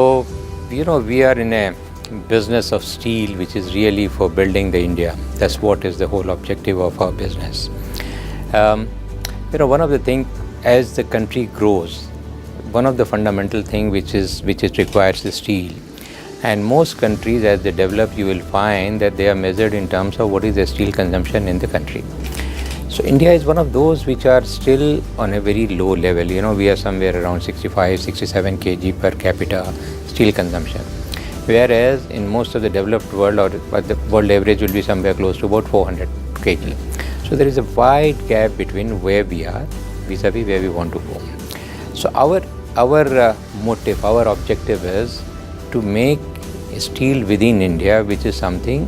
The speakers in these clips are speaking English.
So, we are in a business of steel, which is really for building the India. That's what is the whole objective of our business. One of the things, as the country grows, one of the fundamental thing which it requires is steel. And most countries, as they develop, you will find that they are measured in terms of what is the steel consumption in the country. So India is one of those which are still on a very low level. We are somewhere around 65, 67 kg per capita steel consumption. Whereas in most of the developed world, or the world average will be somewhere close to about 400 kg. So there is a wide gap between where we are vis-a-vis where we want to go. So our motive, our objective is to make steel within India, which is something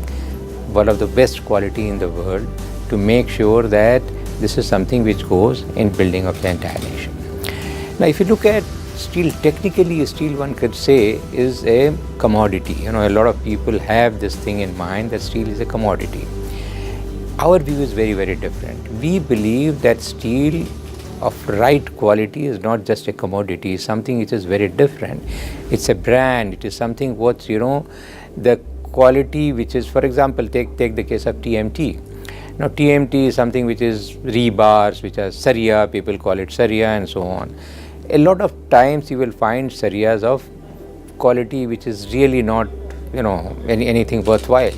one of the best quality in the world, to make sure that this is something which goes in building of the entire nation. Now, if you look at steel, technically steel, one could say, is a commodity. A lot of people have this thing in mind that steel is a commodity. Our view is very, very different. We believe that steel of right quality is not just a commodity, it's something which is very different. It's a brand, it is something what, the quality which is, for example, take the case of TMT. Now TMT is something which is rebars, which are Saria, people call it Saria and so on. A lot of times you will find Sarias of quality which is really not, anything worthwhile.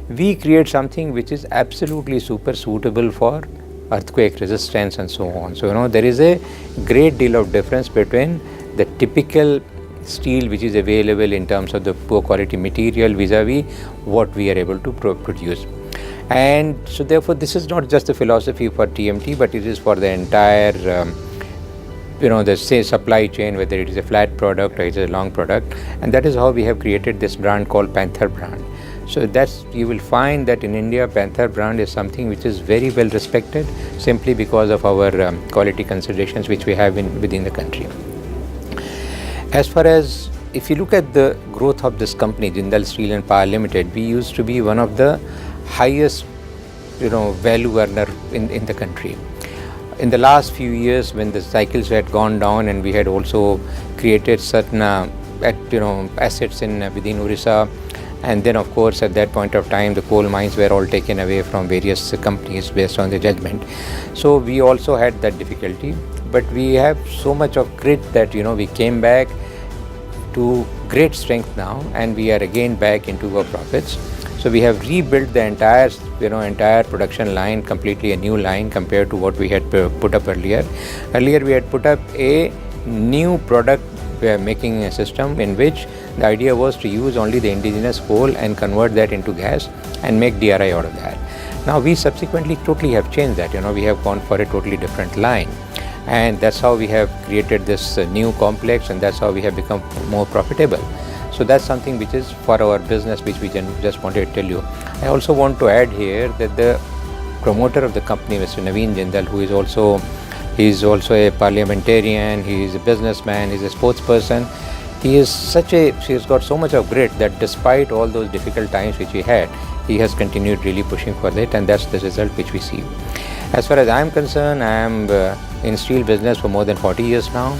We create something which is absolutely super suitable for earthquake resistance and so on. So, there is a great deal of difference between the typical steel which is available in terms of the poor quality material vis-a-vis what we are able to produce. And so therefore this is not just a philosophy for TMT, but it is for the entire the supply chain, whether it is a flat product or it is a long product. And that is how we have created this brand called Panther brand. So you will find that in India, Panther brand is something which is very well respected, simply because of our quality considerations which we have within the country. As far as, if you look at the growth of this company, Jindal Steel and Power Limited, we used to be one of the highest value earner in the country. In the last few years, when the cycles had gone down and we had also created certain assets within Orissa, and then of course at that point of time the coal mines were all taken away from various companies based on the judgment. So we also had that difficulty, but we have so much of grit that we came back to great strength now, and we are again back into our profits. So we have rebuilt the entire production line, completely a new line compared to what we had put up earlier. Earlier we had put up a new product. We are making a system in which the idea was to use only the indigenous coal and convert that into gas and make DRI out of that. Now we subsequently totally have changed that. We have gone for a totally different line, and that's how we have created this new complex, and that's how we have become more profitable. So that's something which is for our business, which we just wanted to tell you. I also want to add here that the promoter of the company, Mr. Naveen Jindal, who is also a parliamentarian, he is a businessman, he is a sports person. He has got so much of grit that despite all those difficult times which he had, he has continued really pushing for it, and that's the result which we see. As far as I am concerned, I am in steel business for more than 40 years now,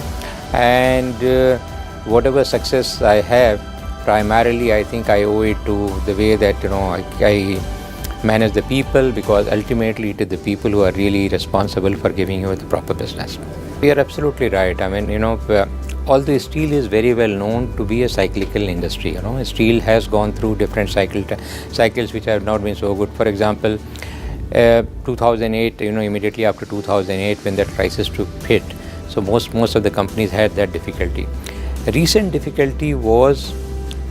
and whatever success I have, primarily I think I owe it to the way that I manage the people, because ultimately it is the people who are really responsible for giving you the proper business. You are absolutely right. Although steel is very well known to be a cyclical industry, steel has gone through different cycles which have not been so good. For example, 2008, immediately after 2008 when that crisis hit, so most of the companies had that difficulty. The recent difficulty was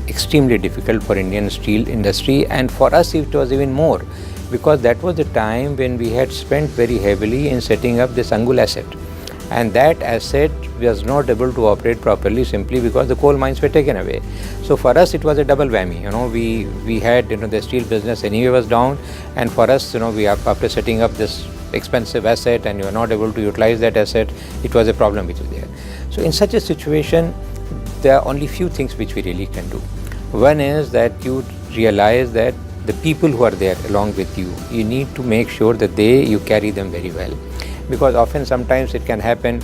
extremely difficult for Indian steel industry, and for us it was even more, because that was the time when we had spent very heavily in setting up this Angul asset, and that asset was not able to operate properly simply because the coal mines were taken away. So for us it was a double whammy. We had the steel business anyway was down, and for us we after setting up this expensive asset and you are not able to utilize that asset, it was a problem which is there. So in such a situation, there are only few things which we really can do. One is that you realize that the people who are there along with you, you need to make sure that you carry them very well, because often sometimes it can happen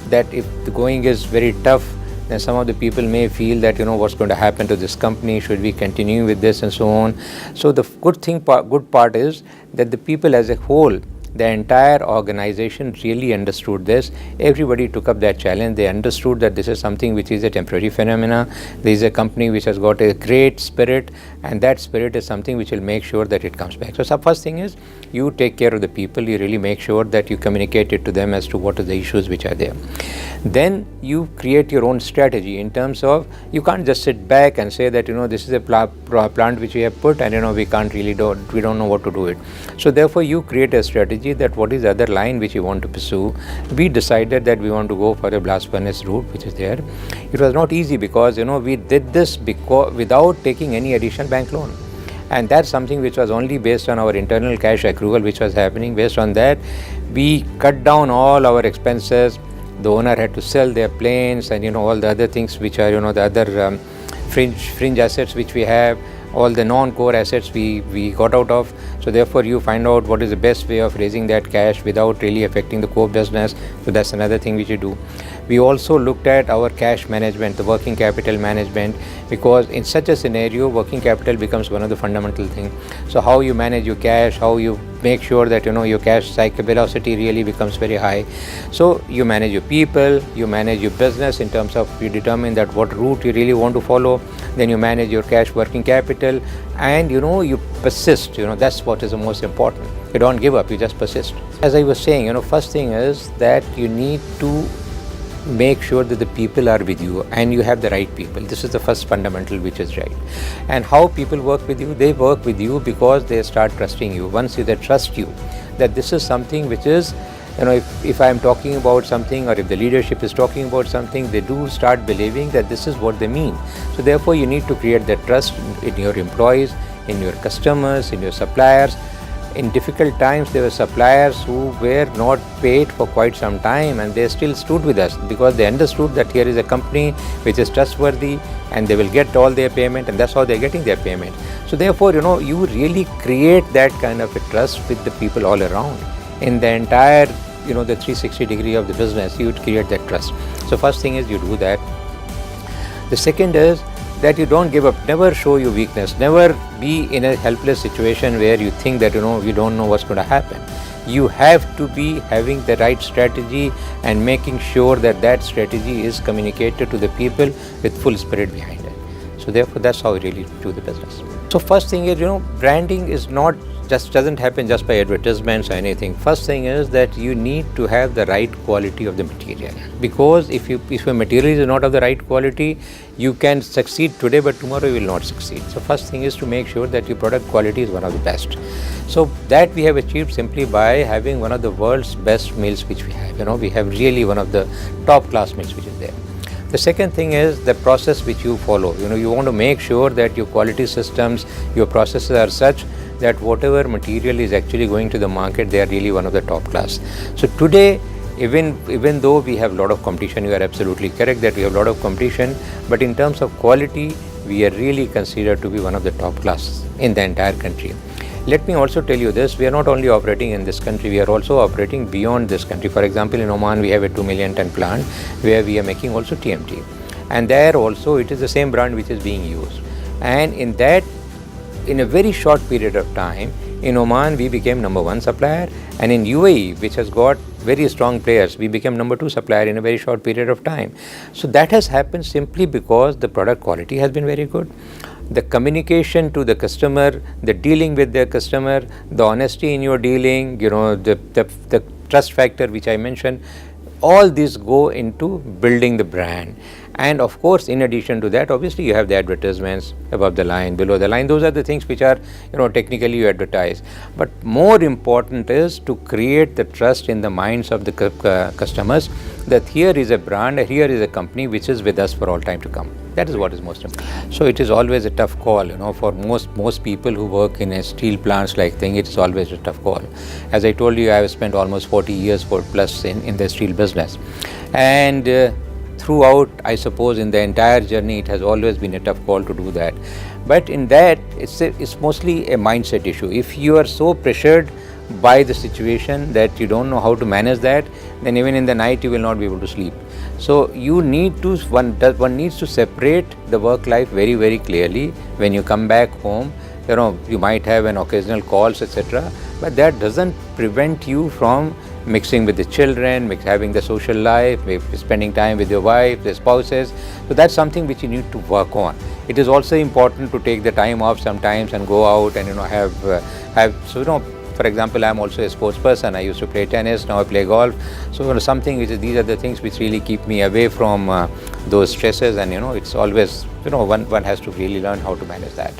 that if the going is very tough, then some of the people may feel that, what's going to happen to this company, should we continue with this and so on. So the good part is that the people as a whole, the entire organization really understood this. Everybody took up that challenge. They understood that this is something which is a temporary phenomena. There is a company which has got a great spirit, and that spirit is something which will make sure that it comes back. So first thing is, you take care of the people. You really make sure that you communicate it to them as to what are the issues which are there. Then you create your own strategy in terms of, you can't just sit back and say that, this is a plant which we have put, and we don't know what to do it. So therefore you create a strategy that what is the other line which you want to pursue. We decided that we want to go for a blast furnace route which is there. It was not easy because we did this without taking any additional bank loan, and that's something which was only based on our internal cash accrual which was happening. Based on that, we cut down all our expenses. The owner had to sell their planes and all the other things which are the other fringe assets which we have. All the non-core assets we got out of. So therefore you find out what is the best way of raising that cash without really affecting the core business. So that's another thing which you do. We also looked at our cash management, the working capital management, because in such a scenario, working capital becomes one of the fundamental things. So how you manage your cash, how you make sure that your cash cycle velocity really becomes very high. So you manage your people, you manage your business in terms of, you determine that what route you really want to follow. Then you manage your cash working capital, and you persist. That's what is the most important. You don't give up, you just persist. As I was saying, first thing is that you need to make sure that the people are with you and you have the right people. This is the first fundamental which is right. And how people work with you? They work with you because they start trusting you. Once they trust you that this is something which is, if I am talking about something, or if the leadership is talking about something, they do start believing that this is what they mean. So therefore you need to create that trust in your employees, in your customers, in your suppliers. In difficult times, there were suppliers who were not paid for quite some time, and they still stood with us because they understood that here is a company which is trustworthy and they will get all their payment, and that's how they're getting their payment. So therefore, you really create that kind of a trust with the people all around. In the entire, the 360 degree of the business, you would create that trust. So first thing is you do that. The second is that you don't give up, never show your weakness, never be in a helpless situation where you think that you don't know what's going to happen. You have to be having the right strategy and making sure that that strategy is communicated to the people with full spirit behind it. So therefore that's how we really do the business. So first thing is, branding is not doesn't happen just by advertisements or anything. First thing is that you need to have the right quality of the material, because if your material is not of the right quality, you can succeed today but tomorrow you will not succeed. So first thing is to make sure that your product quality is one of the best. So that we have achieved simply by having one of the world's best mills which we have. We have really one of the top class mills which is there. The second thing is the process which you follow. You want to make sure that your quality systems, your processes are such that whatever material is actually going to the market, they are really one of the top class. So today, even though we have a lot of competition, you are absolutely correct that we have a lot of competition, but in terms of quality, we are really considered to be one of the top class in the entire country. Let me also tell you this, we are not only operating in this country, we are also operating beyond this country. For example, in Oman, we have a 2 million ton plant where we are making also TMT. And there also, it is the same brand which is being used. And in a very short period of time, in Oman, we became number 1 supplier. And in UAE, which has got very strong players, we became number 2 supplier in a very short period of time. So that has happened simply because the product quality has been very good. The communication to the customer, the dealing with the customer, the honesty in your dealing, the trust factor which I mentioned, all these go into building the brand. And of course, in addition to that, obviously you have the advertisements above the line, below the line. Those are the things which are, technically you advertise. But more important is to create the trust in the minds of the customers that here is a brand, here is a company which is with us for all time to come. That is what is most important. So it is always a tough call, for most people who work in a steel plants like thing, it is always a tough call. As I told you, I have spent almost 40 years plus in the steel business. And throughout, I suppose, in the entire journey, it has always been a tough call to do that. But in that, it's mostly a mindset issue. If you are so pressured by the situation that you don't know how to manage that, then even in the night you will not be able to sleep. So you need to, one needs to separate the work life very, very clearly. When you come back home, you might have an occasional calls, etc., but that doesn't prevent you from mixing with the children, having the social life, spending time with your wife, the spouses. So that's something which you need to work on. It is also important to take the time off sometimes and go out and for example, I'm also a sports person. I used to play tennis, now I play golf. So something which is, these are the things which really keep me away from those stresses, and it's always, one has to really learn how to manage that.